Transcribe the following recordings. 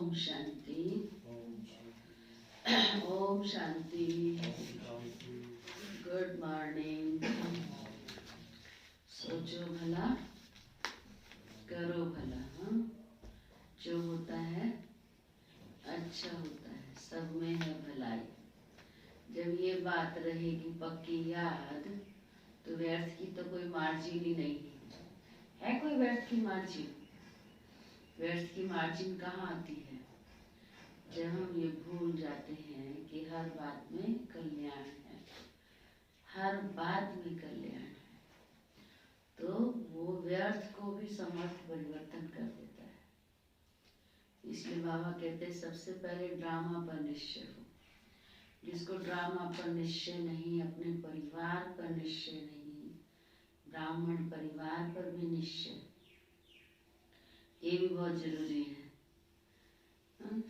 Om Shanti. Om Shanti. Good morning. सोचो भला, करो भला। हाँ, जो होता है अच्छा होता है, सब में है भलाई। जब ये बात रहेगी पक्की याद, तो व्यर्थ की तो कोई मार्जिन ही नहीं है। कोई व्यर्थ की मार्जिन? व्यर्थ की मार्जिन कहाँ आती है? जब हम ये भूल जाते हैं कि हर बात में कल्याण है, हर बात में कल्याण है, तो वो व्यर्थ को भी समर्थ परिवर्तन कर देता है। इसलिए बाबा कहते हैं सबसे पहले ड्रामा पर निश्चय हो। जिसको ड्रामा पर निश्चय नहीं, अपने परिवार पर निश्चय नहीं, ब्राह्मण परिवार पर भी निश्चय, ये भी बहुत जरूरी है।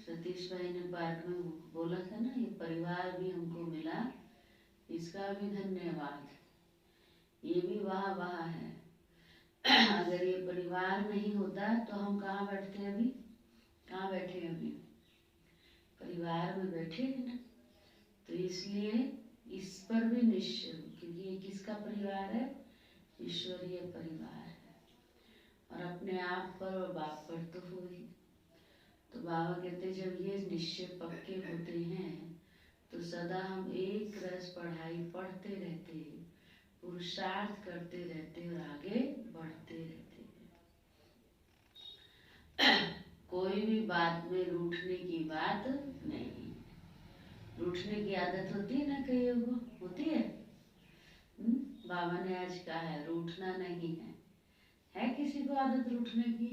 सतीश भाई ने पार्क में बोला था ना, ये परिवार भी हमको मिला, इसका भी धन्यवाद। ये भी वाह वाह है। अगर ये परिवार नहीं होता तो हम कहाँ बैठते अभी? कहाँ बैठे अभी? परिवार में बैठे हैं ना। तो इसलिए इस पर भी निश्चय हो, क्योंकि ये किसका परिवार है? ईश्वरीय परिवार है। और अपने आप पर और बाप पर तो हो ही। तो बाबा कहते जब ये निश्चय पक्के होते हैं तो सदा हम एक रस पढ़ाई पढ़ते रहते हैं, पुरुषार्थ करते रहते और आगे बढ़ते रहते हैं। कोई भी बात में रूठने की बात नहीं। रूठने की आदत होती है ना कईयों को? होती है। बाबा ने आज कहा है रूठना नहीं है किसी को आदत रूठने की?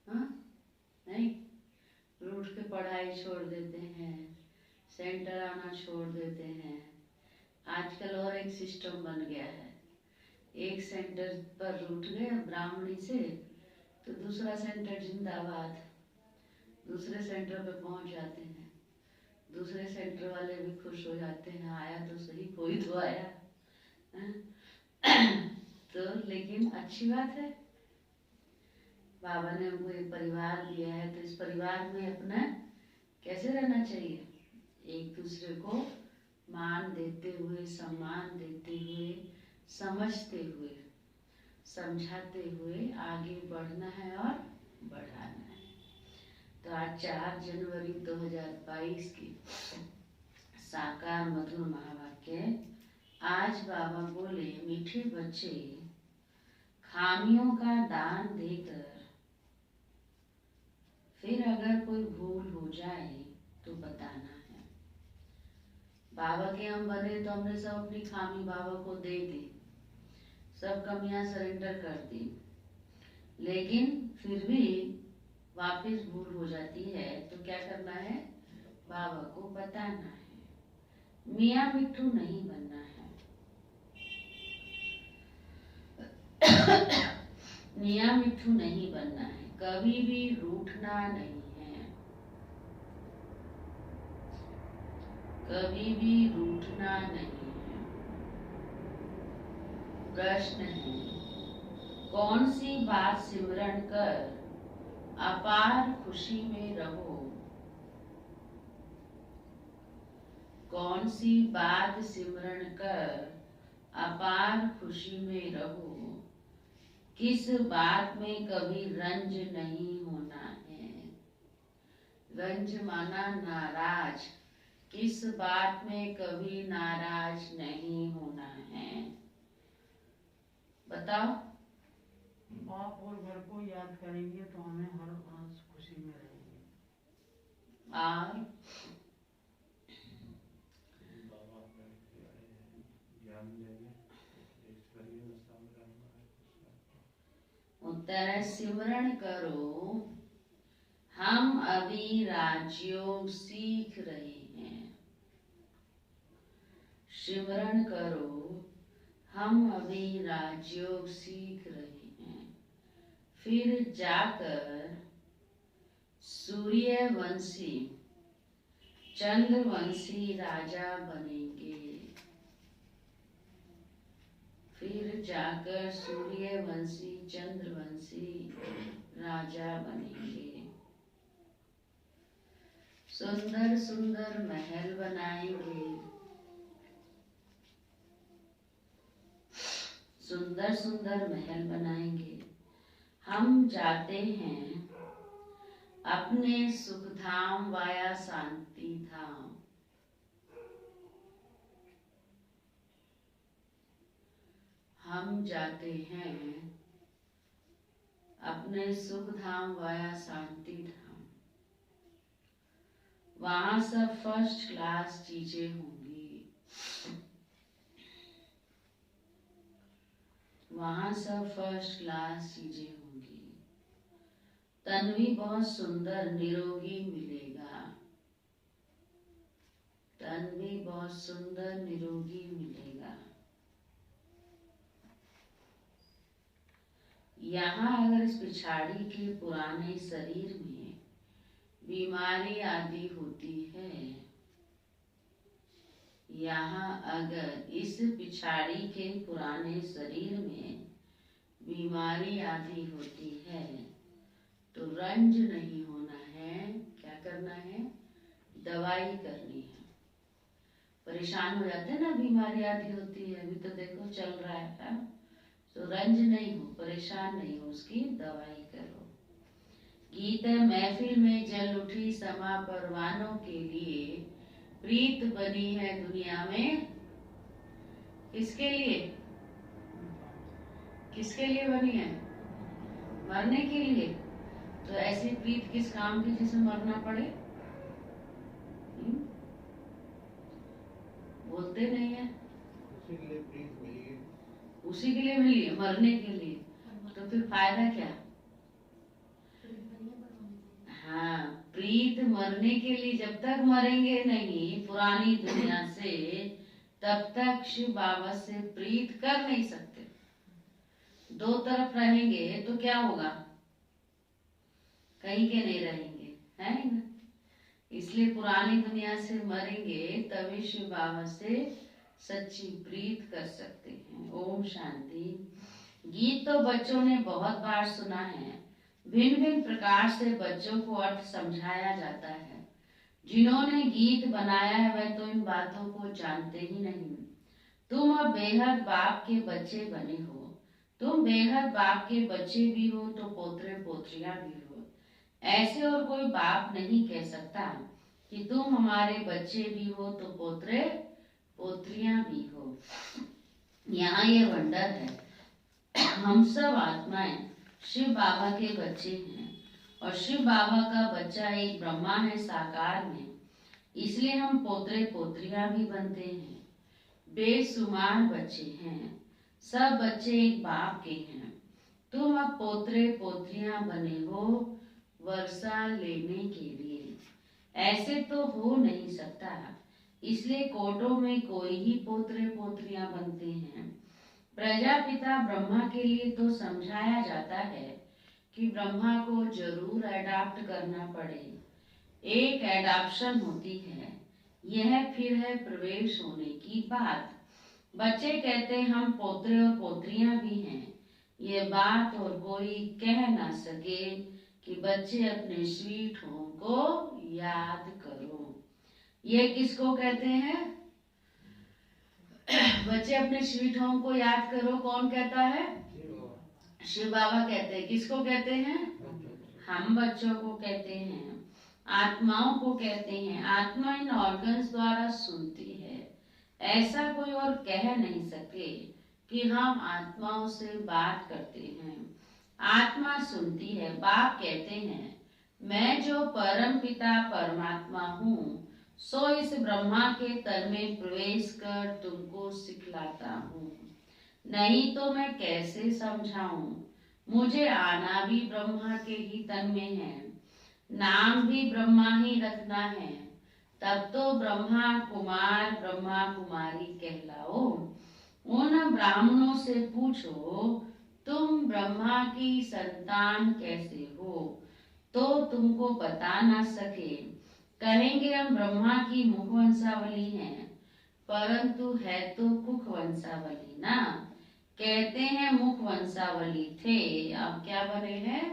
हाँ, नहीं। रूठ के पढ़ाई छोड़ देते हैं, सेंटर आना छोड़ देते हैं। आजकल और एक सिस्टम बन गया है, एक सेंटर पर रूठ गए ब्राह्मणी से तो दूसरा सेंटर जिंदाबाद, दूसरे सेंटर पे पहुंच जाते हैं। दूसरे सेंटर वाले भी खुश हो जाते हैं, आया तो सही, कोई तो आया। तो लेकिन अच्छी बात है, बाबा ने हमको एक परिवार दिया है, तो इस परिवार में अपना कैसे रहना चाहिए? एक दूसरे को मान देते हुए, सम्मान देते हुए, समझते हुए, समझाते हुए आगे बढ़ना है और बढ़ाना है। तो आज 4 जनवरी 2022 की साकार मधुर महावाक्य। आज बाबा बोले, मीठे बच्चे, खामियों का दान देकर फिर अगर कोई भूल हो जाए तो बताना है। बाबा के हम बने तो हमने सब अपनी खामी बाबा को दे दी, सब कमियां सरेंडर कर दी, लेकिन फिर भी वापस भूल हो जाती है तो क्या करना है? बाबा को बताना है। मियाँ मिट्ठू नहीं बनना है। मियाँ मिट्ठू नहीं बनना है, कभी भी रूठना नहीं है, कभी भी रूठना नहीं है। प्रश्न है, कौन सी बात सिमरन कर अपार खुशी में रहो? कौन सी बात सिमरन कर अपार खुशी में रहो? किस बात में कभी रंज नहीं होना है? रंज माना नाराज। किस बात में कभी नाराज नहीं होना है? बताओ। बाप और घर को याद करेंगे तो हमें हर खुशी में रहेंगे। और उत्तर है, सिमरण करो, हम अभी राजयोग सीख रहे हैं। सिमरण करो, हम अभी राजयोग सीख रहे हैं। फिर जाकर सूर्यवंशी, चंद्रवंशी राजा बनेंगे। फिर जाकर सूर्यवंशी, चंद्रवंशी राजा बनेंगे। सुंदर सुंदर महल बनाएंगे, सुंदर सुंदर महल बनाएंगे। हम जाते हैं अपने सुख धाम वाया शांति धाम। हम जाते हैं अपने सुख धाम वाया शांति धाम। वहां सब फर्स्ट क्लास चीजें होंगी, वहां सब फर्स्ट क्लास चीजें होंगी। तन भी बहुत सुंदर निरोगी मिलेगा, तन भी बहुत सुंदर निरोगी मिलेगा। यहाँ अगर इस पिछाड़ी के पुराने शरीर में बीमारी आदि होती है, यहाँ अगर इस पिछाड़ी के पुराने शरीर में बीमारी आदि होती है तो रंज नहीं होना है। क्या करना है? दवाई करनी है। परेशान हो जाते हैं ना, बीमारी आदि होती है, अभी तो देखो चल रहा है, तो रंज नहीं हो, परेशान नहीं हो, उसकी दवाई करो। गीत महफिल में जल उठी समा परवानों के लिए, प्रीत बनी है दुनिया में। किसके लिए? किसके लिए बनी है? मरने के लिए। तो ऐसी प्रीत किस काम की जिसमें मरना पड़े? बोलते नहीं है। उसी के लिए प्रीत मिली है, उसी के लिए मिली है, मरने के लिए। तो फिर फायदा क्या? हाँ, प्रीत मरने के लिए। जब तक मरेंगे नहीं पुरानी दुनिया से, तब तक शिव बाबा से प्रीत कर नहीं सकते। दो तरफ रहेंगे तो क्या होगा? कहीं के नहीं रहेंगे, है ना? इसलिए पुरानी दुनिया से मरेंगे तभी शिव बाबा से सच्ची प्रीत कर सकते हैं। ओम शांति। गीत तो बच्चों ने बहुत बार सुना है, भिन्न भिन्न प्रकार से बच्चों को अर्थ समझाया जाता है। जिन्होंने गीत बनाया है वह तो इन बातों को जानते ही नहीं। तुम अब बेहद बाप के बच्चे बने हो, तुम बेहद बाप के बच्चे भी हो तो पोतरे पोतरियां भी हो। ऐसे और कोई बाप नहीं कह सकता कि तुम हमारे बच्चे भी हो तो पोतरे पोतरियां भी हो। यहाँ ये वंडर है, हम सब आत्माएं शिव बाबा के बच्चे हैं और शिव बाबा का बच्चा एक ब्रह्मा है साकार में, इसलिए हम पोतरे पोतरियां भी बनते हैं। बेशुमार बच्चे हैं, सब बच्चे एक बाप के हैं। तुम अब पोतरे पोतरियां बने हो वर्षा लेने के लिए। ऐसे तो हो नहीं सकता, इसलिए कोटों में कोई ही पोतरे पोतरियां बनते हैं। प्रजापिता ब्रह्मा के लिए तो समझाया जाता है कि ब्रह्मा को जरूर अडॉप्ट करना पड़े। एक एडॉप्शन होती है, यह फिर है प्रवेश होने की बात। बच्चे कहते हम पोतरे और पोतरियां भी हैं। ये बात और कोई कह ना सके कि बच्चे अपने स्वीट होम को याद करो। ये किसको कहते हैं? बच्चे अपने स्वीट होम को याद करो, कौन कहता है? शिव बाबा कहते हैं। किसको कहते हैं? हम बच्चों को कहते हैं, आत्माओं को कहते हैं। आत्मा इन ऑर्गन्स द्वारा सुनती है, ऐसा कोई और कह नहीं सके कि हम आत्माओं से बात करते हैं। आत्मा सुनती है। बाप कहते हैं मैं जो परम पिता परमात्मा हूँ सो इस ब्रह्मा के तन में प्रवेश कर तुमको सिखलाता हूँ, नहीं तो मैं कैसे समझाऊं। मुझे आना भी ब्रह्मा के ही तन में है, नाम भी ब्रह्मा ही रखना है, तब तो ब्रह्मा कुमार ब्रह्मा कुमारी कहलाओ। उन ब्राह्मणों से पूछो तुम ब्रह्मा की संतान कैसे हो, तो तुमको बता ना सके। कहेंगे हम ब्रह्मा की मुख वंशावली हैं, परंतु है तो कुख वंशावली ना। कहते हैं मुख वंशावली थे, अब क्या बने हैं?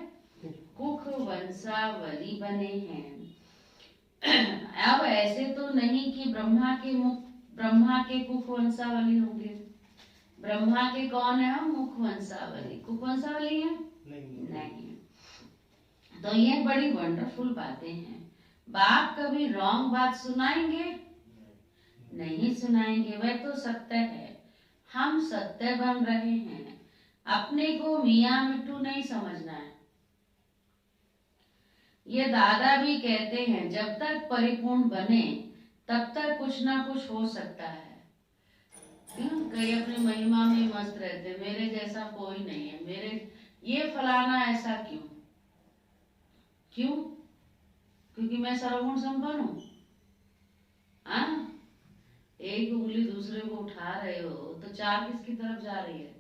कुख वंशावली बने हैं। अब ऐसे तो नहीं कि ब्रह्मा के कुक वंशावली होंगे। ब्रह्मा के कौन है हम? मुख वंशावली। कुक वंशावली है? नहीं। तो ये बड़ी वंडरफुल बातें हैं। बाप कभी रॉन्ग बात सुनाएंगे? नहीं सुनाएंगे। वह तो सत्य है, हम सत्य बन रहे हैं। अपने को मियाँ मिट्टू नहीं समझना है। ये दादा भी कहते हैं जब तक परिपूर्ण बने तब तक कुछ ना कुछ हो सकता है। कई अपनी महिमा में मस्त रहते, मेरे जैसा कोई नहीं है, मेरे ये फलाना ऐसा क्यों? क्योंकि मैं सर्वगुण संपन्न हूँ। एक उंगली दूसरे को उठा रहे हो तो चार किसकी तरफ जा रही है?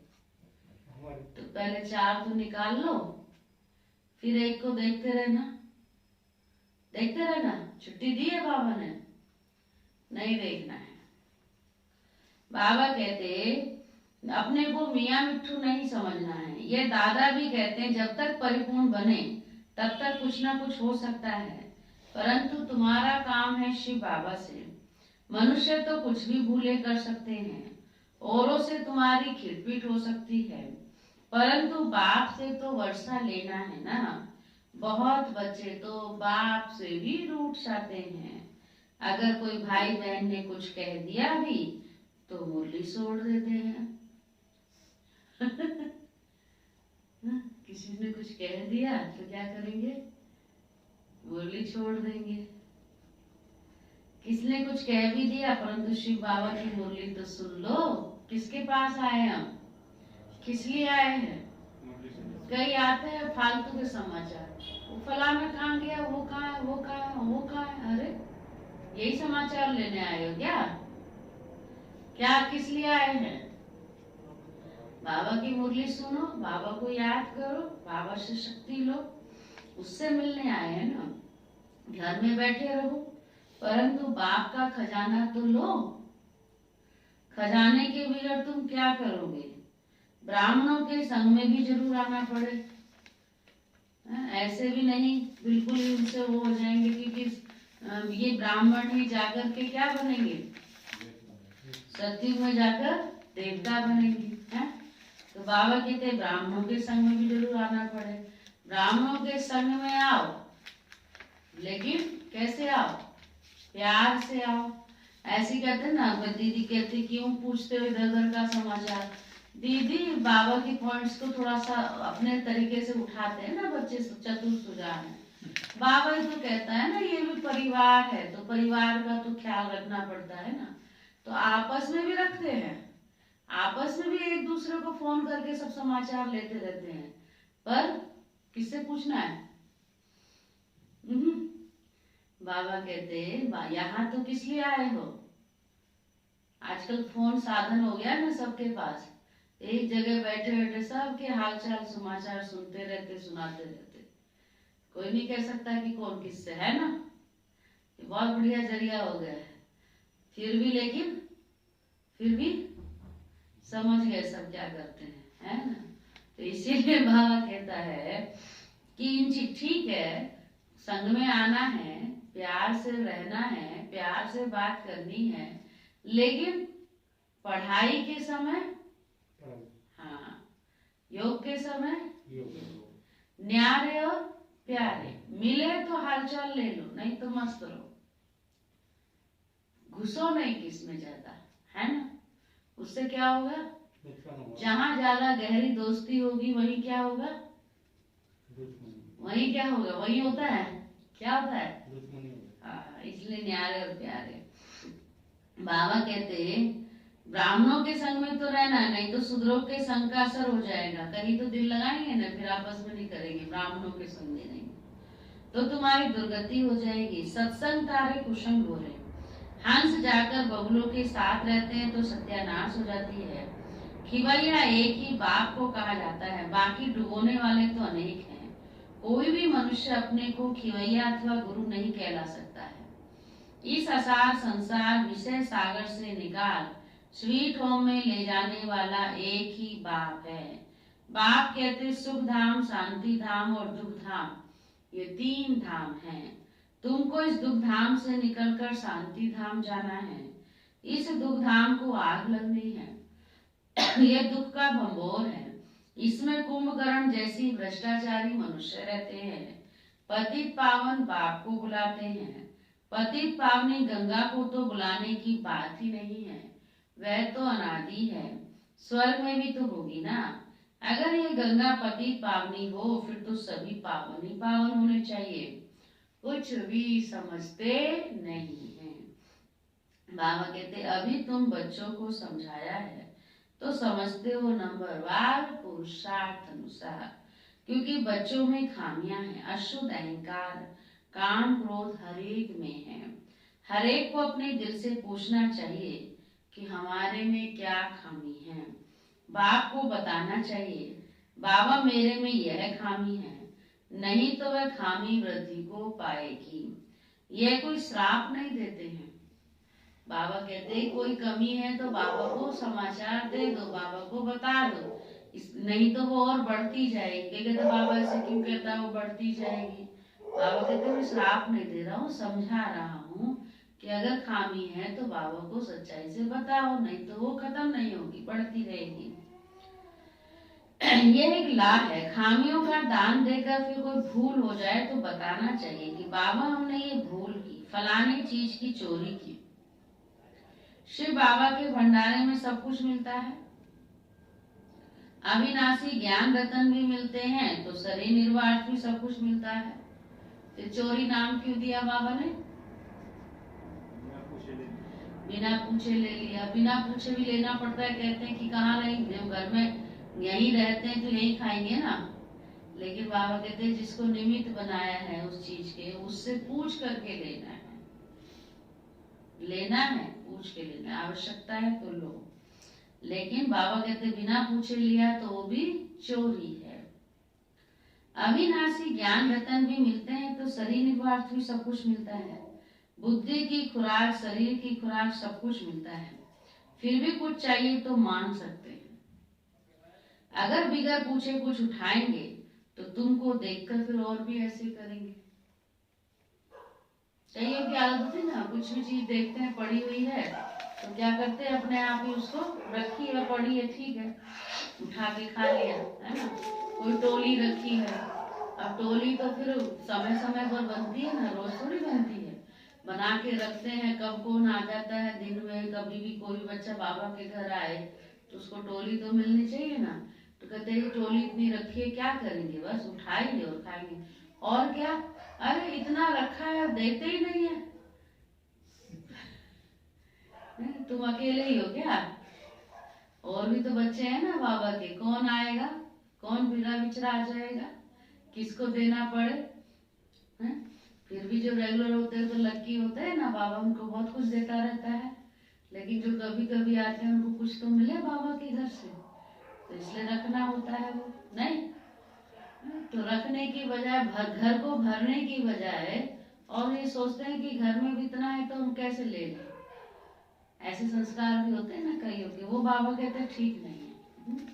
तो पहले चार तो निकाल लो, फिर एक को देखते रहना। छुट्टी दी है बाबा ने? नहीं देखना है। बाबा कहते अपने को मियाँ मिट्टू नहीं समझना है। ये दादा भी कहते हैं जब तक परिपूर्ण बने तब तक कुछ ना कुछ हो सकता है, परंतु तुम्हारा काम है शिव बाबा से। मनुष्य तो कुछ भी भूले कर सकते हैं, औरों से तुम्हारी खिटपीट हो सकती है, परंतु बाप से तो वर्षा लेना है ना। बहुत बच्चे तो बाप से भी रूठ जाते हैं। अगर कोई भाई बहन ने कुछ कह दिया भी तो मुरली छोड़ देते हैं। किसी ने कुछ कह दिया तो क्या करेंगे? मुरली छोड़ देंगे। किसने कुछ कह भी दिया, परंतु शिव बाबा की मुरली तो सुन लो। किसके पास आए हम? किस लिए आए हैं? कई आते हैं फालतू के समाचार, वो फलाना कहाँ गया, वो कहाँ है, वो कहाँ है, वो कहाँ है। अरे यही समाचार लेने आए हो क्या? किस लिए आए हैं? बाबा की मुरली सुनो, बाबा को याद करो, बाबा से शक्ति लो, उससे मिलने आए हैं ना। घर में बैठे रहो, परंतु बाप का खजाना तो लो। खजाने के बगैर तुम क्या करोगे? ब्राह्मणों के संग में भी जरूर आना पड़े। ऐसे भी नहीं बिल्कुल ही उनसे वो हो जाएंगे, क्योंकि ये ब्राह्मण ही जाकर के क्या बनेंगे? सत्युग में जाकर देवता बनेंगे। तो बाबा कहते ब्राह्मणों के संग में भी जरूर आना पड़े। ब्राह्मणों के संग में आओ, लेकिन कैसे आओ? प्यार से आओ। ऐसी कहते ना, दीदी कहती क्यों पूछते हो इधर उधर का समाचार? दीदी बाबा की पॉइंट्स को थोड़ा सा अपने तरीके से उठाते हैं ना बच्चे, चतुर सुजान है। बाबा ही तो कहता है ना ये भी परिवार है, तो परिवार का तो ख्याल रखना पड़ता है ना। तो आपस में भी रखते हैं, आपस में भी एक दूसरे को फोन करके सब समाचार लेते रहते हैं, पर किससे पूछना है? बाबा कहते यहाँ तो किस लिए आए हो? आजकल फोन साधन हो गया ना सबके पास, एक जगह बैठे बैठे सबके हालचाल समाचार सुनते रहते, सुनाते रहते। कोई नहीं कह सकता कि कौन किससे है ना। ये बहुत बढ़िया जरिया हो गया है। फिर भी समझ गए सब क्या करते हैं, है ना। तो इसीलिए बाबा कहता है कि ठीक है, संग में आना है, प्यार से रहना है, प्यार से बात करनी है, लेकिन पढ़ाई के समय, हाँ, योग के समय न्यारे और प्यारे मिले तो हालचाल ले लो, नहीं तो मस्त रहो। घुसो नहीं किसमें ज्यादा, है ना। उससे क्या होगा? जहां ज्यादा गहरी दोस्ती होगी वहीं क्या होगा? वहीं क्या होगा? वहीं होता है, क्या होता है? हाँ, इसलिए न्यारे और प्यारे। बाबा कहते ब्राह्मणों के संग में तो रहना है, नहीं तो शूद्रों के संग का असर हो जाएगा। कहीं तो दिल लगाएंगे ना, फिर आपस में नहीं करेंगे, ब्राह्मणों के संग में नहीं, तो तुम्हारी दुर्गति हो जाएगी। सत्संग तारे कुसंग बोले, हंस जाकर बगुलों के साथ रहते हैं तो सत्यानाश हो जाती है। खिवैया एक ही बाप को कहा जाता है, बाकी डुबोने वाले तो अनेक हैं। कोई भी मनुष्य अपने को खिवैया अथवा गुरु नहीं कहला सकता है। इस असार संसार विषय सागर से निकाल स्वीट होम में ले जाने वाला एक ही बाप है। बाप कहते सुख धाम, शांति धाम और दुख धाम, ये तीन धाम हैं। तुमको इस दुख धाम से निकलकर शांति धाम जाना है। इस दुख धाम को आग लगनी है। यह दुख का भंबोर है। इसमें कुंभकर्ण जैसी भ्रष्टाचारी मनुष्य रहते हैं। पतित पावन बाप को बुलाते हैं। पतित पावनी गंगा को तो बुलाने की बात ही नहीं है। वह तो अनादि है, स्वर्ग में भी तो होगी ना। अगर ये गंगा पतित पावनी हो फिर तो सभी पावन ही पावन होने चाहिए। कुछ भी समझते नहीं है। बाबा कहते अभी तुम बच्चों को समझाया है तो समझते हो नंबरवार पुरुषार्थ अनुसार, क्योंकि बच्चों में खामियां हैं। अशुद्ध अहंकार, काम, क्रोध हरेक में है। हरेक को अपने दिल से पूछना चाहिए कि हमारे में क्या खामी है। बाप को बताना चाहिए बाबा मेरे में यह खामी है, नहीं तो वह खामी वृद्धि को पाएगी। यह कोई श्राप नहीं देते हैं। बाबा कहते हैं कोई कमी है तो बाबा को समाचार दे दो, बाबा को बता दो, नहीं तो वो और बढ़ती जाएगी। कहते बाबा ऐसे क्यों कहता है, वो बढ़ती जाएगी। बाबा कहते मैं श्राप नहीं दे रहा हूँ, समझा रहा हूँ कि अगर खामी है तो बाबा को सच्चाई से बताओ, नहीं तो वो खत्म नहीं होगी, बढ़ती रहेगी। ये एक लाभ है। खामियों का दान देकर फिर कोई भूल हो जाए तो बताना चाहिए कि बाबा हमने ये भूल की, फलानी चीज की चोरी की। शिव बाबा के भंडारे में सब कुछ मिलता है। अविनाशी ज्ञान रतन भी मिलते हैं तो शरीर निर्वाह भी सब कुछ मिलता है। तो चोरी नाम क्यों दिया बाबा ने? बिना पूछे ले लिया। बिना पूछे भी लेना पड़ता है। कहते हैं कि कहाँ नहीं, जब घर में यहीं रहते हैं तो यहीं खाएंगे ना। लेकिन बाबा कहते हैं जिसको निमित्त बनाया है उस चीज के, उससे पूछ करके लेना है। लेना है, पूछ के लेना, आवश्यकता है तो लो। लेकिन बाबा कहते बिना पूछे लिया तो वो भी चोरी है। अविनाशी ज्ञान रतन भी मिलते हैं तो शरीर निर्वाह भी सब कुछ मिलता है। बुद्धि की खुराक, शरीर की खुराक सब कुछ मिलता है। फिर भी कुछ चाहिए तो मांग सकते हैं। अगर बिगर पूछे कुछ उठाएंगे तो तुमको देखकर फिर और भी ऐसे करेंगे। कईयों की आदत होती है ना, कुछ भी चीज देखते हैं पड़ी हुई है तो क्या करते हैं अपने आप ही उसको रखी है, पड़ी है, ठीक है, उठा के खा लिया, है ना। कोई टोली रखी है, अब टोली तो फिर समय समय पर बनती है ना, रोज थोड़ी बनती है। बना के रखते हैं, कब कौन आ जाता है दिन में, कभी भी कोई बच्चा बाबा के घर आए तो उसको टोली तो मिलनी चाहिए ना। तो कहते हैं टोली इतनी रखी है, क्या करेंगे, बस उठाएंगे और खाएंगे, और क्या। अरे इतना रखा है, देते ही नहीं है। तुम अकेले ही हो क्या? और भी तो बच्चे हैं ना बाबा के, कौन आएगा, कौन बिना बिछड़ा आ जाएगा, किसको देना पड़े है? फिर भी जो रेगुलर होते हैं तो लक्की होते हैं ना, बाबा उनको बहुत कुछ देता रहता है। लेकिन जो कभी कभी आते हैं उनको कुछ तो मिले बाबा के घर से, तो इसलिए रखना होता है। वो नहीं तो रखने की बजाय घर को भरने की बजाय और ये सोचते हैं कि घर में भी इतना है तो हम कैसे ले लें। ऐसे संस्कार भी होते हैं ना कईयों के, वो बाबा कहते हैं ठीक नहीं है।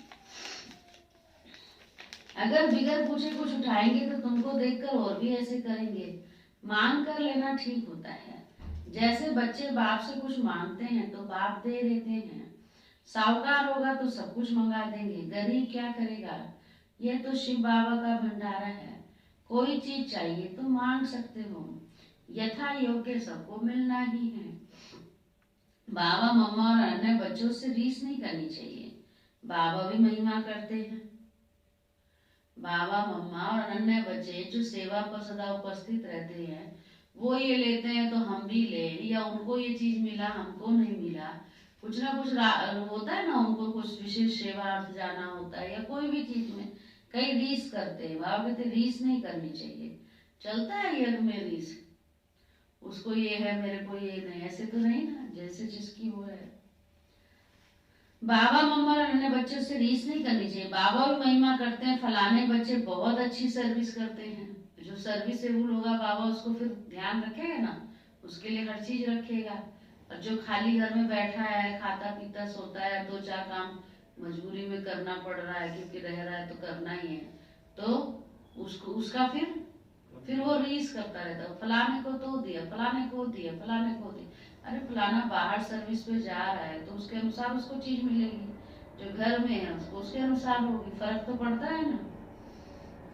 अगर बिगर पूछे कुछ उठाएंगे तो तुमको देखकर और भी ऐसे करेंगे। मांग कर लेना ठीक होता है। जैसे बच्चे बाप से कुछ मांगते हैं तो बाप दे देते हैं। साहूकार होगा तो सब कुछ मंगा देंगे, गरीब क्या करेगा। यह तो शिव बाबा का भंडारा है। कोई चीज चाहिए तो मांग सकते हो, यथा योग्य सबको मिलना ही है। बाबा मम्मा और अन्य बच्चों से रीस नहीं करनी चाहिए। बाबा भी महिमा करते हैं। बाबा मम्मा और अन्य बच्चे जो सेवा पर सदा उपस्थित रहते हैं वो ये लेते हैं तो हम भी ले, या उनको ये चीज मिला हमको नहीं मिला, कुछ ना कुछ होता है ना, उनको कुछ विशेष सेवा अर्थ जाना होता है या कोई भी चीज में कई रीस करते हैं। बाबा कहते रीस नहीं करनी चाहिए। चलता है यज्ञ में रीस, उसको ये है मेरे को ये नहीं, ऐसे तो नहीं ना, जैसे जिसकी वो है। बाबा मम्मा और अन्य बच्चों से रीस नहीं करनी चाहिए। बाबा भी महिमा करते हैं, फलाने बच्चे बहुत अच्छी सर्विस करते हैं। जो सर्विसेबल होगा बाबा उसको फिर ध्यान रखेगा ना, उसके लिए हर चीज रखेगा। और जो खाली घर में बैठा है, खाता पीता सोता है, दो चार काम मजबूरी में करना पड़ रहा है क्योंकि रह रहा है तो करना ही है, तो उसको उसका फिर फिर वो रीस करता रहता है, फलाने को तो दिया, फलाने को दिया, फलाने को दिया। अरे फलाना बाहर सर्विस पे जा रहा है तो उसके अनुसार उसको चीज मिलेगी, जो घर में है उसको उसके अनुसार होगी, फर्क तो पड़ता है ना।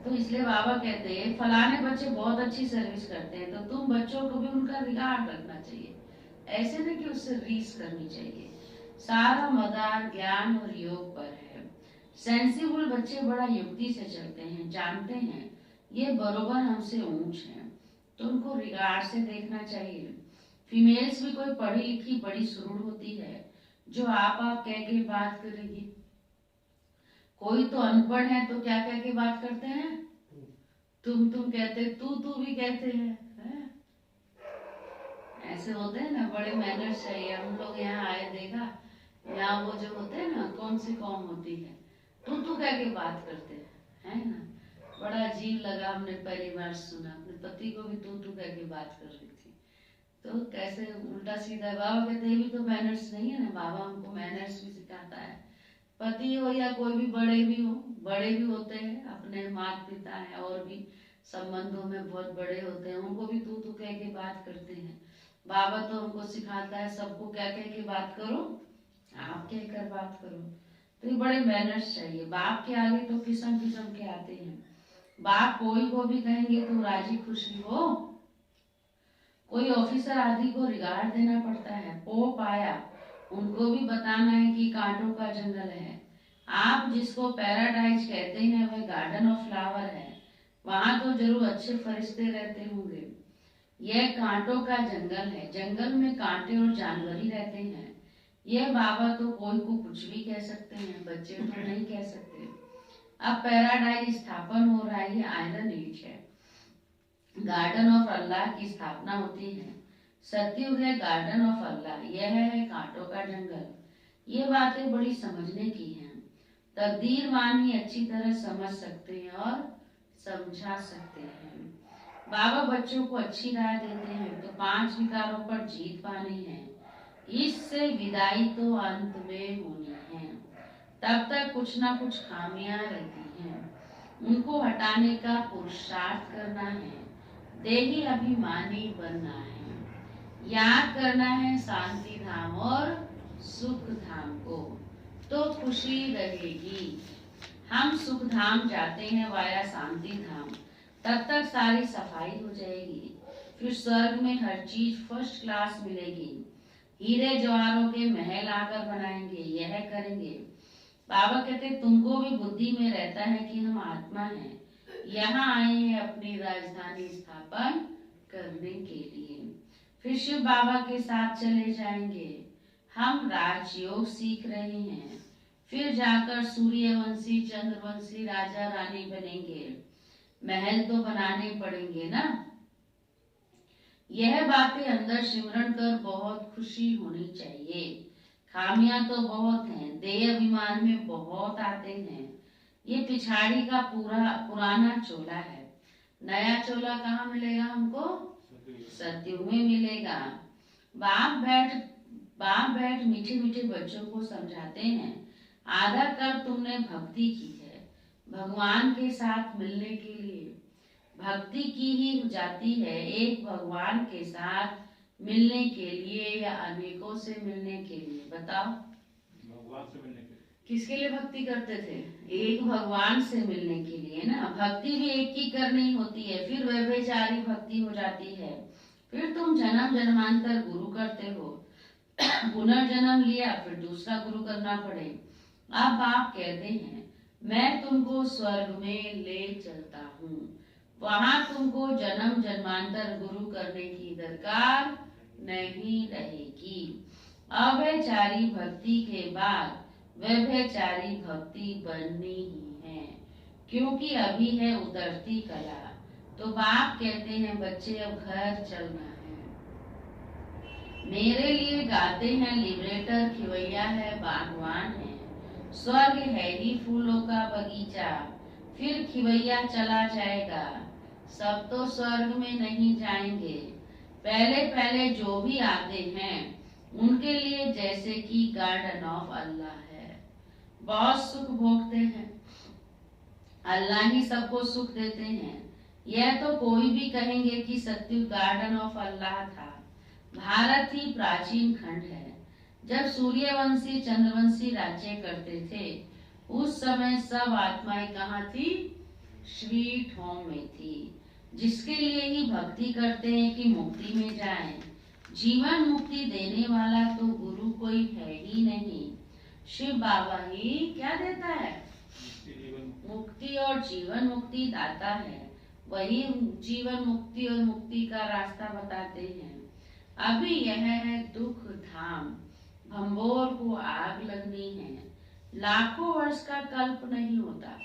तो इसलिए बाबा कहते हैं फलाने बच्चे बहुत अच्छी सर्विस करते हैं तो तुम बच्चों को भी उनका रिगार्ड रखना चाहिए, ऐसे नहीं कि उससे रीस करनी चाहिए। सारा मदार ज्ञान और योग पर है। सेंसिबल बच्चे बड़ा युक्ति से चलते हैं, जानते हैं ये बरोबर हमसे ऊंच है, तो उनको रिगार्ड से देखना चाहिए। फीमेल्स भी कोई पढ़ी लिखी बड़ी सुरूर होती है जो आप कह के बात करेगी, कोई तो अनपढ़ है तो क्या कह के बात करते हैं, तुम कहते, तू भी कहते हैं। ऐसे होते हैं ना, बड़े मैनर्स चाहिए। हम लोग यहाँ आए देखा, यहाँ वो जो होते हैं ना, कौन सी कौम होती है, तू कह के बात करते हैं, है ना। बड़ा अजीब लगा, हमने पहली बार सुना। अपने पति को भी तू कह के बात कर रही थी, तो कैसे उल्टा सीधा। बाबा कहते हैं भी तो मैनर्स नहीं है ना, बाबा हमको मैनर्स भी सिखाता है। पति हो या कोई भी बड़े भी हो, बड़े भी होते हैं, अपने माता पिता है और भी संबंधों में बहुत बड़े होते हैं, उनको भी तू कह के बात करते हैं। बाबा तो हमको सिखाता है सबको क्या कह के बात करो, आप कहकर बात करो। तो ये बड़े मैनर्स चाहिए। बाप के आगे तो किस्म किस्म के आते हैं। बाप कोई को भी कहेंगे तो राजी खुशी हो। कोई ऑफिसर आदि को रिगार्ड देना पड़ता है। पोप आया, उनको भी बताना है कि कांटों का जंगल है। आप जिसको पैराडाइज कहते हैं वह गार्डन ऑफ फ्लावर है, वहां तो जरूर अच्छे फरिश्ते रहते होंगे। यह कांटों का जंगल है, जंगल में कांटे और जानवर ही रहते हैं। यह बाबा तो कोई को कुछ भी कह सकते हैं, बच्चे तो नहीं कह सकते। अब पैराडाइज स्थापन हो रहा है, ये आयरन एज है। गार्डन ऑफ अल्लाह की स्थापना होती है। सत्युग है गार्डन ऑफ अल्लाह, यह है कांटों का जंगल। ये बातें बड़ी समझने की हैं। तकदीरवान ही अच्छी तरह समझ सकते हैं और समझा सकते हैं। बाबा बच्चों को अच्छी राय देते हैं तो 5 विकारों पर जीत पानी है, इससे विदाई तो अंत में होनी है। तब तक कुछ ना कुछ खामियां रहती हैं, उनको हटाने का पुरुषार्थ करना है। देही अभिमानी बनना है, याद करना है शांति धाम और सुख धाम को, तो खुशी रहेगी। हम सुख धाम जाते हैं वाया शांति धाम, तब तक सारी सफाई हो जाएगी। फिर स्वर्ग में हर चीज फर्स्ट क्लास मिलेगी। हीरे जवाहरों के महल आकर बनाएंगे, यह करेंगे। बाबा कहते तुमको भी बुद्धि में रहता है कि हम आत्मा हैं, यहाँ आए हैं अपनी राजधानी स्थापन करने के लिए। फिर शिव बाबा के साथ चले जाएंगे। हम राजयोग सीख रहे हैं, फिर जाकर सूर्यवंशी चंद्रवंशी राजा रानी बनेंगे। महल तो बनाने पड़ेंगे ना। यह बातें अंदर सिमरन कर बहुत खुशी होनी चाहिए। खामियां तो बहुत हैं, देह अभिमान में बहुत आते हैं। ये पिछाड़ी का पुराना चोला है। नया चोला कहाँ मिलेगा हमको? सत्युग में मिलेगा। बाप बैठ मीठे मीठे बच्चों को समझाते हैं। आधा कर तुमने भक्ति की है, भगवान के साथ मिलने के लिए। भक्ति की ही जाती है एक भगवान के साथ मिलने के लिए या अनेकों से मिलने के लिए। बताओ, भगवान से मिलने के लिए किसके लिए भक्ति करते थे? एक भगवान से मिलने के लिए ना। भक्ति भी एक ही करनी होती है, फिर व्यभिचारी भक्ति हो जाती है। फिर तुम जन्म जन्मांतर गुरु करते हो, पुनर्जन्म लिया, फिर दूसरा गुरु करना पड़े। अब आप कहते हैं मैं तुमको स्वर्ग में ले चलता हूँ, वहां तुमको जन्म जन्मांतर गुरु करने की दरकार नहीं रहेगी। अव्यचारी भक्ति के बाद व्यभिचारी भक्ति बननी ही है, क्योंकि अभी है उतरती कला। तो बाप कहते हैं बच्चे अब घर चलना है। मेरे लिए गाते हैं लिबरेटर, खिवैया है, बागवान है। स्वर्ग है ही फूलों का बगीचा, फिर खिवैया चला जाएगा। सब तो स्वर्ग में नहीं जाएंगे, पहले पहले जो भी आते हैं उनके लिए जैसे कि गार्डन ऑफ अल्लाह है, बहुत सुख भोगते हैं। अल्लाह ही सबको सुख देते हैं। यह तो कोई भी कहेंगे कि सत्युग गार्डन ऑफ अल्लाह था। भारत ही प्राचीन खंड है। जब सूर्यवंशी चंद्रवंशी राज्य करते थे, उस समय सब आत्माएं कहाँ थी? स्वीट होम में थी। जिसके लिए ही भक्ति करते हैं कि मुक्ति में जाएं। जीवन मुक्ति देने वाला तो गुरु कोई है ही नहीं, शिव बाबा ही क्या देता है? मुक्ति और जीवन मुक्ति दाता है। वही जीवन मुक्ति और मुक्ति का रास्ता बताते हैं। अभी यह है दुख धाम, भंबोर को आग लगनी है। लाखों वर्ष का कल्प नहीं होता।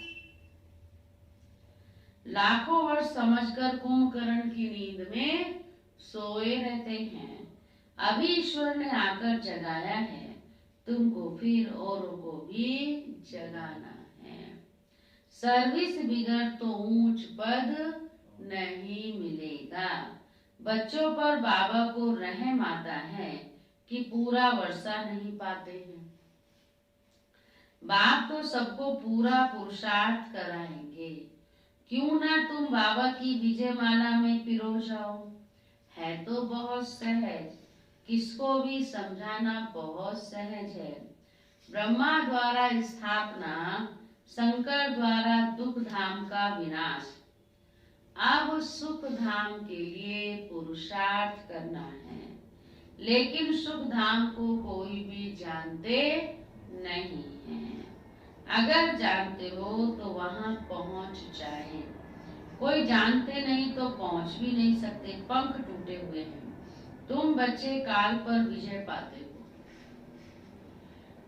लाखों वर्ष समझकर कुंभकर्ण की नींद में सोए रहते हैं। अभी ईश्वर ने आकर जगाया है, तुमको फिर औरों को भी जगाना है। सर्विस बिगड़ तो ऊंच पद नहीं मिलेगा। बच्चों पर बाबा को रहम आता है कि पूरा वर्षा नहीं पाते हैं। बाप तो सबको पूरा पुरुषार्थ कराएंगे। क्यों ना तुम बाबा की विजय माला में पिरो जाओ। है तो बहुत सहज, किसको भी समझाना बहुत सहज है। ब्रह्मा द्वारा स्थापना, शंकर द्वारा दुख धाम का विनाश। अब सुख धाम के लिए पुरुषार्थ करना है। लेकिन सुख धाम को कोई भी जानते नहीं है। अगर जानते हो तो वहां पहुंच जाए। कोई जानते नहीं तो पहुंच भी नहीं सकते। पंख टूटे हुए हैं। तुम बच्चे काल पर विजय पाते हो।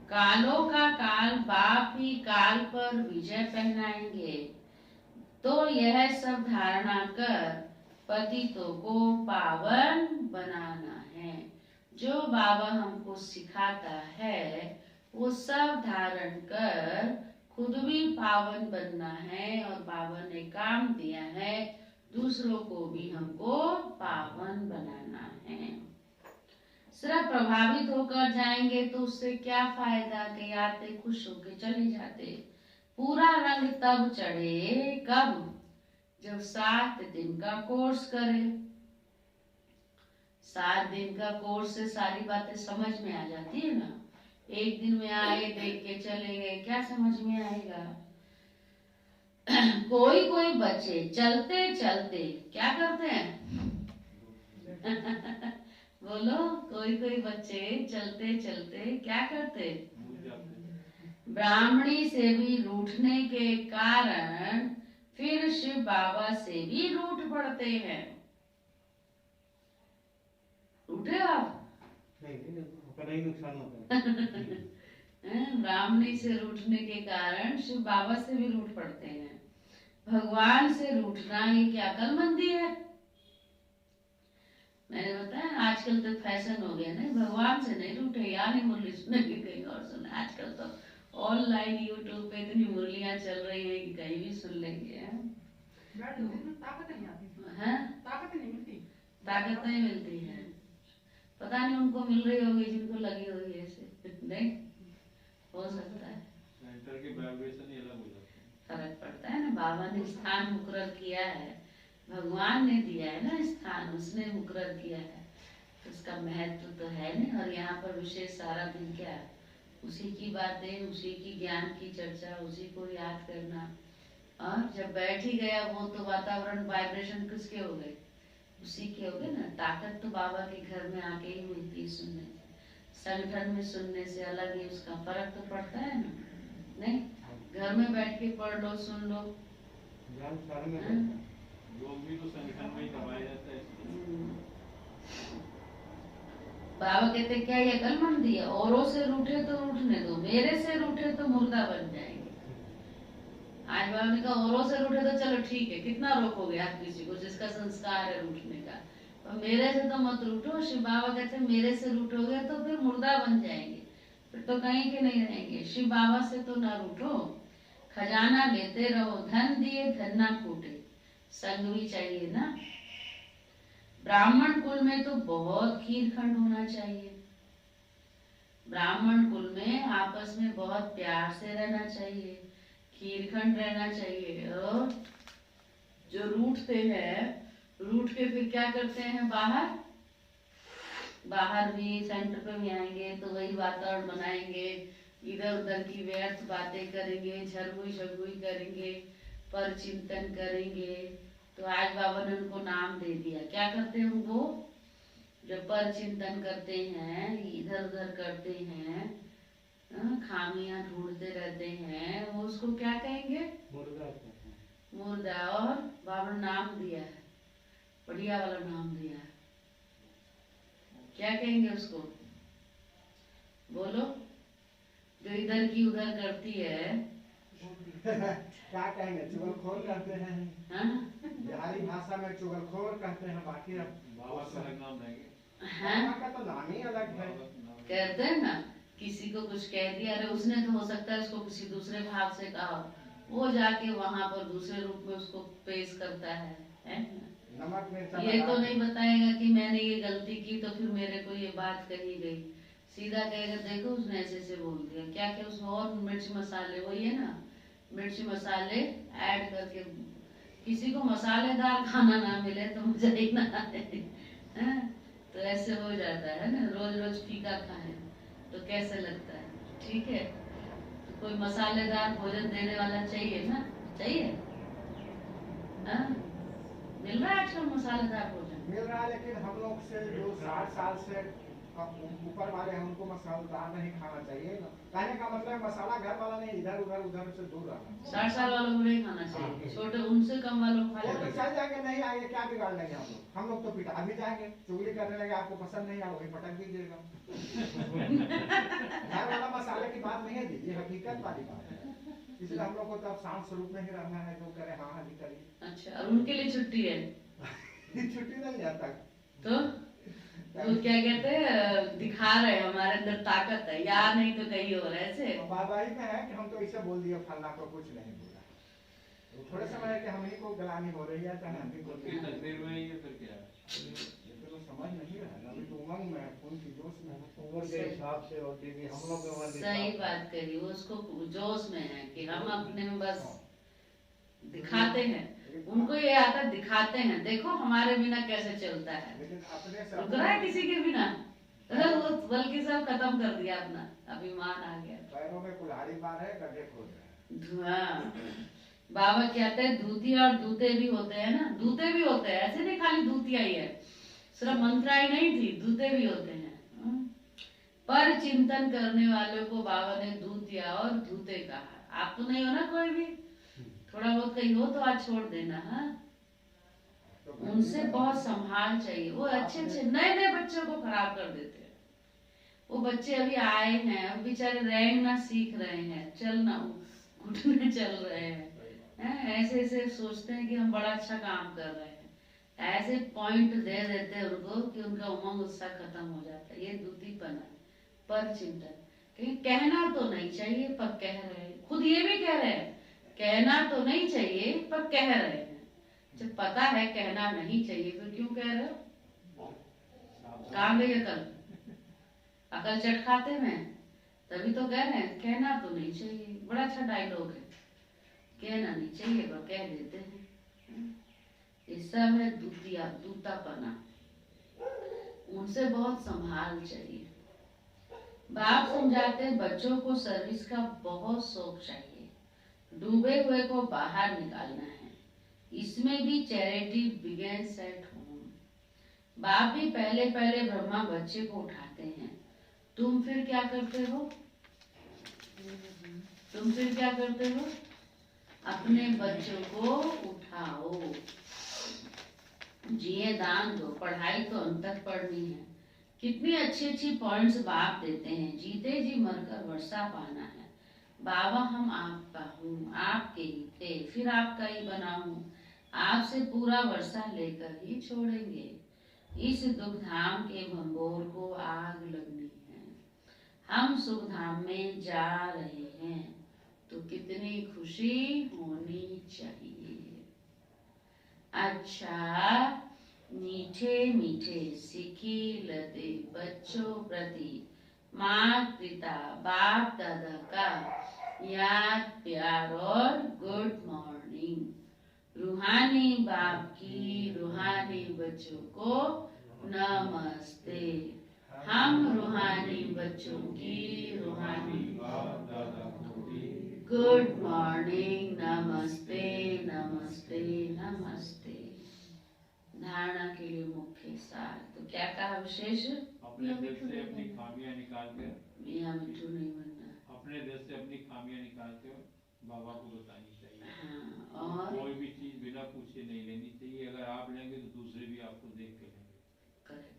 कालों का काल बाप ही काल पर विजय पहनाएंगे। तो यह सब धारणा कर पतितों को पावन बनाना है। जो बाबा हमको सिखाता है वो सब धारण कर खुद भी पावन बनना है। और बाबा ने काम दिया है दूसरों को भी हमको पावन बनाना है। सिर्फ प्रभावित होकर जाएंगे तो उससे क्या फायदा कि आते खुश होके चले जाते। पूरा रंग तब चढ़े कब? जब 7 दिन का कोर्स करे। 7 दिन का कोर्स से सारी बातें समझ में आ जाती है ना। एक दिन में आए देख के चले गए, क्या समझ में आएगा? कोई कोई बच्चे चलते चलते क्या करते हैं? बोलो, कोई कोई बच्चे चलते चलते क्या करते? ब्राह्मणी से भी रूठने के कारण फिर शिव बाबा से भी रूठ पड़ते हैं। रूठे आप? नहीं, नुकसान होता है। ब्राह्मणी से रूठने के कारण शिव बाबा से भी रूठ पड़ते हैं। भगवान से रूठना ये क्या अकलमंदी है? मैंने बताया आजकल तो फैशन हो गया। नहीं, भगवान से नहीं रूठे, या नहीं मुरली सुनेंगे कहीं और सुने। आजकल तो ऑनलाइन यूट्यूब पे इतनी मुरलियां चल रही है कि कहीं भी सुन लेंगे। ताकत नहीं आती, ताकत नहीं मिलती। ताकत नहीं मिलती है। पता नहीं उनको मिल रही होगी जिनको लगी होगी ऐसे। नहीं हो सकता है। सेंटर की वाइब्रेशन ही अलग हो जाती है। फर्क पड़ता है ना। बाबा ने स्थान मुकर्रर किया है, भगवान ने दिया है ना स्थान, उसने मुकर्रर किया है तो उसका महत्व तो है नहीं। और यहाँ पर विशेष सारा दिन क्या है? उसी की बातें, उसी की ज्ञान की चर्चा, उसी को याद करना। और जब बैठ ही गया वो तो वातावरण वाइब्रेशन किसके हो गए? उसी के हो गए ना। ताकत तो बाबा के घर में आके ही मिलती है सुनने से। संगठन में सुनने से अलग ही उसका फर्क तो पड़ता है ना। नहीं, घर में बैठ के पढ़ लो, सुन लो। योग भी तो संगठन में ही करवाया जाता है। बाबा कहते क्या ये अकलमंदी है? औरों से रूठे तो रूठने दो, मेरे से रूठे तो मुर्दा बन जाएंगे। आज बाबा ने कहा औरों से रूठे तो चलो ठीक है, कितना रोकोगे आप किसी को जिसका संस्कार है रूठने का। और मेरे से तो मत रूठो। शिव बाबा कहते मेरे से रूठोगे तो फिर मुर्दा बन जाएंगे, फिर तो कहीं के नहीं रहेंगे। शिव बाबा से तो ना रूठो, खजाना लेते रहो। धन दिए धन ना फूटे, संग भी चाहिए ना। ब्राह्मण कुल में तो बहुत खीरखंड होना चाहिए। ब्राह्मण कुल में आपस में बहुत प्यार से रहना चाहिए, खीरखंड रहना चाहिए। और जो रूठते हैं, रूठ के फिर क्या करते हैं, बाहर भी सेंटर पे भी आएंगे तो वही वातावरण बनाएंगे, इधर उधर की व्यर्थ बातें करेंगे, झरमुई झरमुई करेंगे, पर चिंतन करेंगे। तो आज बाबा ने उनको नाम दे दिया, क्या करते हैं वो, जो पर चिंतन करते हैं, इधर उधर करते हैं, खामियां ढूंढते रहते हैं, वो उसको क्या कहेंगे, मुर्दा। और बाबा ने नाम दिया है, बढ़िया वाला नाम दिया है, क्या कहेंगे उसको, बोलो, जो इधर की उधर करती है क्या कहेंगे, चुगलखोर कहते हैं। हाँ? बिहारी भाषा में चुगलखोर कहते हैं, बाकी अब बाबा का अलग नाम रहेंगे। बाबा का तो नाम ही अलग है। कहते हैं ना, किसी को कुछ कह दिया, अरे उसने तो हो सकता है उसको किसी दूसरे भाव से कहा, वो जाके वहां पर दूसरे रूप में उसको पेश करता है ना? नमक मिर्च ये तो नहीं बताएगा कि मैंने ये गलती की तो फिर मेरे को ये बात कही गई, सीधा कहेगा देखो उसने ऐसे ऐसे बोल दिया, क्या क्या उसमें और मिर्च मसाले, वही है ना, मिर्च मसाले ऐड करके। किसी को मसालेदार खाना ना मिले तो मजा ही ना आए, तो ऐसे हो जाता है ना, रोज रोज फीका खाए तो कैसे लगता है, ठीक है, तो कोई मसालेदार भोजन देने वाला चाहिए ना, चाहिए, मिल रहा है आजकल मसालेदार भोजन, मिल रहा है, लेकिन हम लोग से जो 60 साल से ऊपर वाले हैं उनको मसालेदार नहीं खाना चाहिए ना। कहने का मतलब मसाला घर वाला नहीं, इधर उधर से दूर रहना। 60 साल वालों को नहीं खाना चाहिए, छोटे उनसे कम वालों को खा वो तो लेना। चल जाएंगे, नहीं आएंगे, क्या बिगाड़ लेंगे हम लोग तो पिटा भी जाएंगे, चुगली करने लगे, आपको पसंद नहीं आया वही पटक दीजिएगा। घर वाला मसाले की बात नहीं है जी, ये हकीकत वाली बात है, इसलिए हम लोग को तो शांत स्वरूप में ही रहना है, जो करे हाँ जी करिए। अच्छा, और उनके लिए छुट्टी है छुट्टी नहीं जाता तो क्या कहते हैं, दिखा रहे हैं हमारे अंदर ताकत है, यार नहीं तो कहीं और ऐसे। बाबा ही में है कि हम तो इसे बोल दिए, फलना को कुछ नहीं बोला, तो थोड़े समय है कि हम ही को गलानी हो रही है, चाहे हम ही को उसकी तकदीर में ही है, फिर क्या है? ये तो समझ नहीं रहा है, अभी तो उमंग में है, खून की जोश में है। उम्र के हिसाब से और दीदी हम लोग के उम्र के सही हिसाब से। बात करी, वो उसको जोश में है कि हम अपने में बस दिखाते हैं, उनको ये आता दिखाते हैं, देखो हमारे बिना कैसे चलता है, लेकिन अपने से रुक रहा है किसी के बिना, वो बल्कि सब खत्म कर दिया अपना, अभिमान आ गया, पैरों में कुल्हाड़ी बार है, गड्ढे खोद रहे हैं। धुआं। बाबा कहते हैं दूती और दूते भी होते हैं ना, दूते भी होते हैं, ऐसे नहीं खाली दूतिया ही है, सिर्फ मंत्राई नहीं थी, दूते भी होते हैं। पर चिंतन करने वालों को बाबा ने दूतिया और दूते कहा। आप तो नहीं हो ना कोई भी, थोड़ा बहुत कहीं हो तो आज छोड़ देना, हाँ, उनसे बहुत संभाल चाहिए, वो अच्छे अच्छे नए नए बच्चों को खराब कर देते हैं। वो बच्चे अभी आए हैं, अब बेचारे रेंगना सीख रहे हैं, चलना घुटने चल रहे हैं, ऐसे ऐसे सोचते हैं कि हम बड़ा अच्छा काम कर रहे हैं, ऐसे पॉइंट दे देते हैं उनको कि उनका उमंग उत्साह खत्म हो जाता है। ये दूतीपना, पर चिंतन, कहीं कहना तो नहीं चाहिए पर कह रहे हैं, खुद ये भी कह रहे हैं कहना तो नहीं चाहिए पर कह रहे हैं, जब पता है कहना नहीं चाहिए फिर क्यों कह रहे हो, कहाँ गई अकल, अकल चट खाते में, तभी तो कह रहे हैं कहना तो नहीं चाहिए, बड़ा अच्छा डायलॉग है, कहना नहीं चाहिए पर कह देते हैं, ये सब है दूतिया, दूतापना, उनसे बहुत संभाल चाहिए। बाप समझाते हैं बच्चों को सर्विस का बहुत शौक चाहिए, डूबे हुए को बाहर निकालना है, इसमें भी चैरिटी बिगिंस एट होम। बाप भी पहले पहले ब्रह्मा बच्चे को उठाते हैं, तुम फिर क्या करते हो, तुम फिर क्या करते हो, अपने बच्चों को उठाओ, जिए दान दो, पढ़ाई तो अंतर पढ़नी है, कितनी अच्छी अच्छी पॉइंट्स बाप देते हैं, जीते जी मरकर वर्षा पाना है, बाबा हम आपका हूँ, आपके ही थे, फिर आपका ही बना हूँ, आपसे पूरा वर्षा लेकर ही छोड़ेंगे, इस दुख धाम के भंबोर को आग लगनी है, हम सुख धाम में जा रहे हैं, तो कितनी खुशी होनी चाहिए। अच्छा, मीठे मीठे सिकी लते बच्चों प्रति माता पिता बाप दादा का याद प्यार और गुड मॉर्निंग। रूहानी बाप की रूहानी बच्चों को नमस्ते। हम रूहानी बच्चों की रूहानी गुड मॉर्निंग, नमस्ते नमस्ते नमस्ते। धारणा के लिए मुख्य सार तो क्या कहा विशेष? अपने दिल से अपनी खामियां निकाल कर, मियाँ मिठू नहीं बनना। अपने दिल से अपनी खामियां निकाल कर बाबा को बतानी चाहिए। हाँ, और कोई भी चीज बिना पूछे नहीं लेनी चाहिए। अगर आप लेंगे तो दूसरे भी आपको देख के लेंगे। करेक्ट।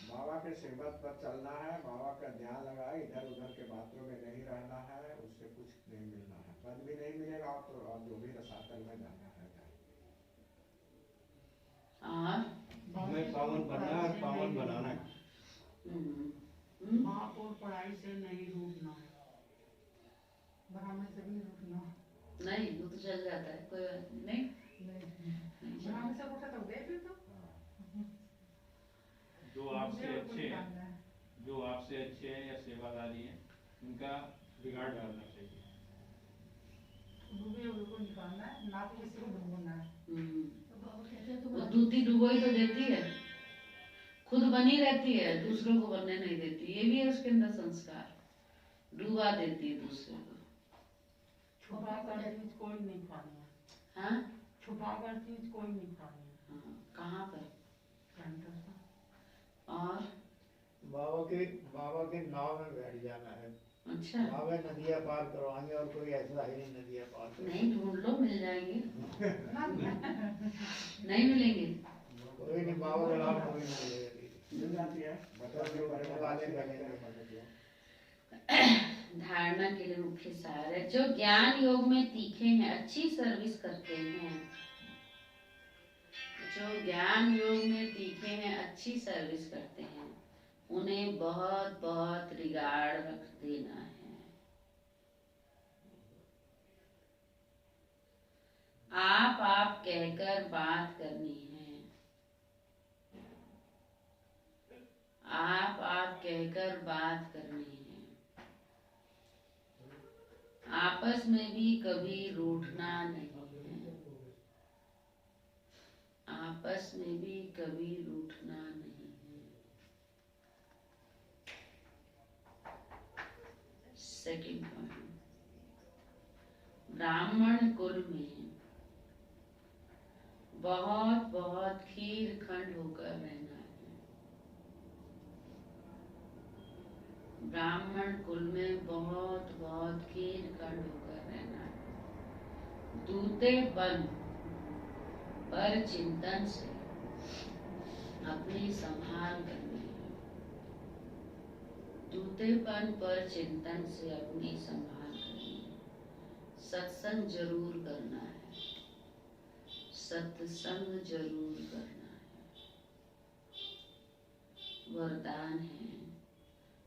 बाबा के श्रीमत पर चलना है, बाबा का ध्यान लगाए, इधर उधर के बातों में नहीं रहना है, उससे कुछ नहीं मिलना है, पद भी नहीं मिलेगा तो और जो भी रसातल में जाना है। और हमें पावन बनना है और पावन बनाना है। बाप और पढ़ाई से नहीं रूठना है, ब्राह्मण से भी रूठना नहीं, वो तो चल जाता है, कोई बात नहीं। ब्राह्मण से रूठा तो गए फिर तो जो आपसे अच्छे हैं या सेवादारी हैं, उनका बिगाड़ डालना चाहिए। डूबे हुए को निकालना है, ना तो किसी को डूबना है। वो दूधी डुबोई तो देती है, खुद बनी रहती है, दूसरों को बनने नहीं देती। ये भी है उसके अंदर संस्कार, डुबा देती है दूसरे को। छुपा कर चीज कोई नहीं खानी है। हाँ, छुपा कर चीज कोई नहीं खानी है। हाँ, कहाँ पर? सेंटर से। और बाबा के नाव में बैठ जाना है। अच्छा, नाव में नदियाँ पार करवाएंगे और कोई ऐसा है नहीं नदियाँ पार करवाएंगे। नहीं ढूंढ लो, मिल जाएंगे। नहीं मिलेंगे? कोई नहीं, बाबा के नाम कोई नहीं मिलेगा। मिल जाती है, जो करने वाले बनेंगे। धारणा के लिए मुख्य सार है, जो ज्ञान योग में तीखे हैं, अच्छी सर्विस करते हैं। जो ज्ञान योग में तीखे हैं, अच्छी सर्विस करते हैं, उन्हें बहुत बहुत रिगार्ड रख देना है। आप कहकर बात करनी है। आप कहकर बात करनी है। आपस में भी कभी रूठना नहीं है। आपस में भी कभी रूठना नहीं है। सेकंड पॉइंट, ब्राह्मण कुल में बहुत बहुत खीर खंड होकर रहना है। ब्राह्मण कुल में बहुत बहुत खीर खंड होकर रहना है। दूतेपन पर चिंतन से अपनी संभाल करनी है। दूतेपन पर चिंतन से अपनी संभाल करनी है। सत्संग जरूर करना है। सत्संग जरूर करना है। वरदान है,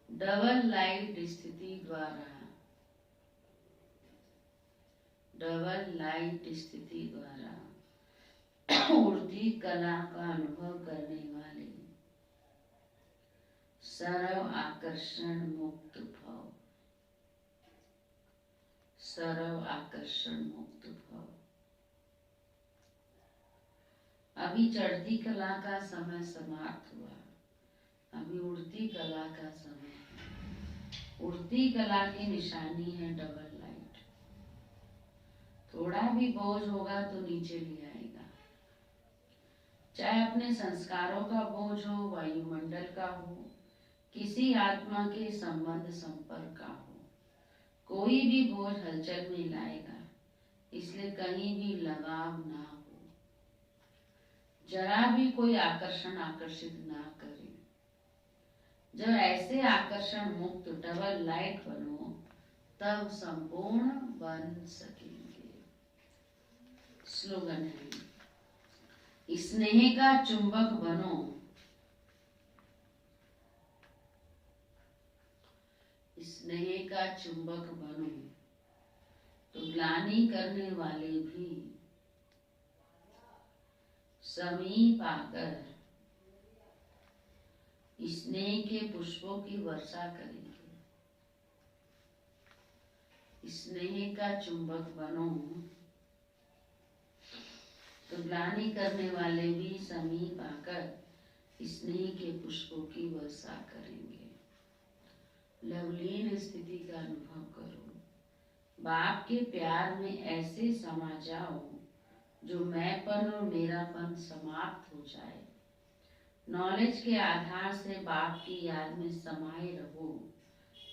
डबल लाइट स्थिति द्वारा, डबल लाइट स्थिति द्वारा उड़ती कला का अनुभव करने वाले सर्व आकर्षण मुक्त भव, सर्व आकर्षण मुक्त भव। अभी चढ़ती कला का समय समाप्त हुआ, अभी उड़ती कला का समय है। उड़ती कला की निशानी है डबल लाइट। थोड़ा भी बोझ होगा तो नीचे ले आएगा, चाहे अपने संस्कारों का बोझ हो, वायुमंडल का हो, किसी आत्मा के संबंध संपर्क का हो, कोई भी बोझ हलचल में लाएगा। इसलिए कहीं भी लगाव ना हो, जरा भी कोई आकर्षण आकर्षित ना करे। जब ऐसे आकर्षण मुक्त डबल लाइट बनो, तब संपूर्ण बन सकेंगे। स्लोगन है, स्नेह का चुंबक बनो, स्नेह का चुंबक बनो, तो ग्लानि करने वाले भी समीप आकर स्नेह के पुष्पों की वर्षा करेंगे। स्नेह का चुंबक बनो, तो ग्लानि करने वाले भी समीप आकर स्नेह के पुष्पों की वर्षा करेंगे। लवलीन स्थिति का अनुभव करो, बाप के प्यार में ऐसे समा जाओ जो मैंपन और मेरापन समाप्त हो जाए। नॉलेज के आधार से बाप की याद में समाये रहो,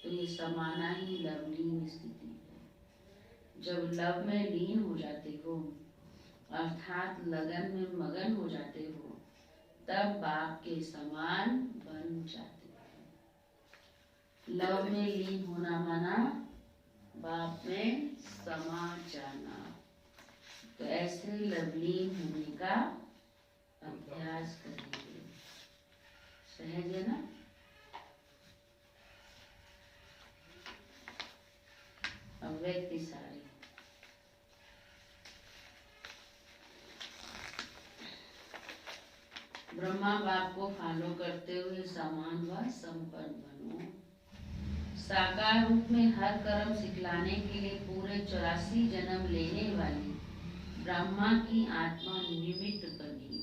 तो ये समाना ही लवलीन स्थिति है। जब लव में लीन हो जाते हो अर्थात लगन में मगन हो जाते हो, तब बाप के समान बन जाते हो। लव में लीन होना माना बाप में समा जाना। तो ऐसे लवलीन होने का अभ्यास करेंगे। सहज है ना? अव्यक्ति सारी ब्रह्मा बाप को फॉलो करते हुए समान व संपन्न बनो। साकार रूप में हर कर्म सिखलाने के लिए पूरे 84 जन्म लेने वाली ब्रह्मा की आत्मा निमित्त बनी।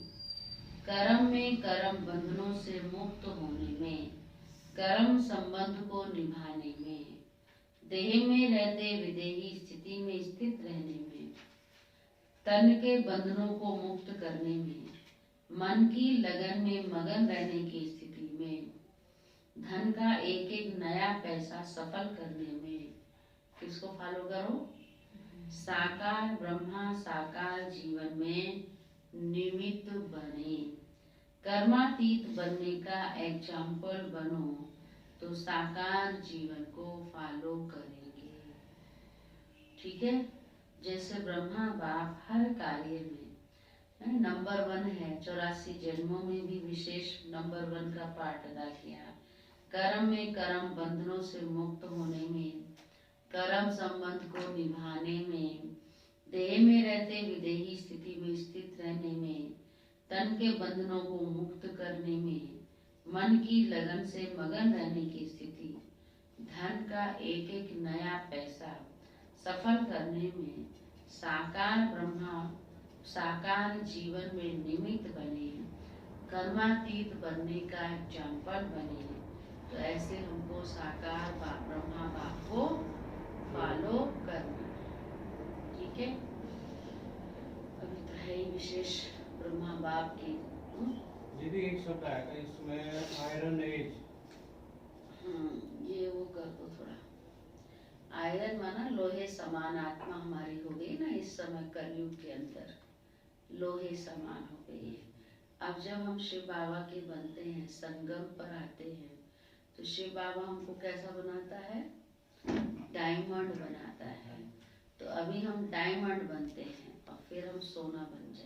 कर्म में कर्म बंधनों से मुक्त होने में, कर्म संबंध को निभाने में, देह में रहते विदेही स्थिति में स्थित रहने में, तन के बंधनों को मुक्त करने में, मन की लगन में मगन रहने की स्थिति में, धन का एक एक नया पैसा सफल करने में, किसको फॉलो करो? साकार ब्रह्मा साकार जीवन में निमित्त बने। कर्मातीत बनने का एग्जाम्पल बनो, तो साकार जीवन को फॉलो करेंगे। ठीक है? जैसे ब्रह्मा बाप हर कार्य में नंबर 1 है, 84 जन्मों में भी विशेष नंबर 1 का पार्ट अदा किया। कर्म में कर्म बंधनों से मुक्त होने में, कर्म संबंध को निभाने में, देह में रहते विदेही स्थिति में स्थित रहने में, तन के बंधनों को मुक्त करने में, मन की लगन से मगन रहने की स्थिति, धन का एक एक नया पैसा सफल करने में, साकार ब्रह्मा साकार जीवन में निमित्त बने, कर्मातीत बनने का एग्जाम्पल बने। तो ऐसे हमको साकार ब्रह्मा बाप को फॉलो करना है। ठीक है? अभी तो है ही विशेष ब्रह्मा बाप की। दीदी एक शब्द आया था इसमें, आयरन एज। ये वो कर दो थोड़ा। आयरन माना लोहे समान आत्मा हमारी हो गई ना इस समय कलयुग के अंदर, लोहे समान हो गई है। अब जब हम शिव बाबा के बनते हैं, संगम पर आते हैं, तो शिव बाबा हमको कैसा बनाता है? डायमंड बनाता है। तो अभी हम डायमंड बनते हैं और फिर हम सोना बन जाएंगे।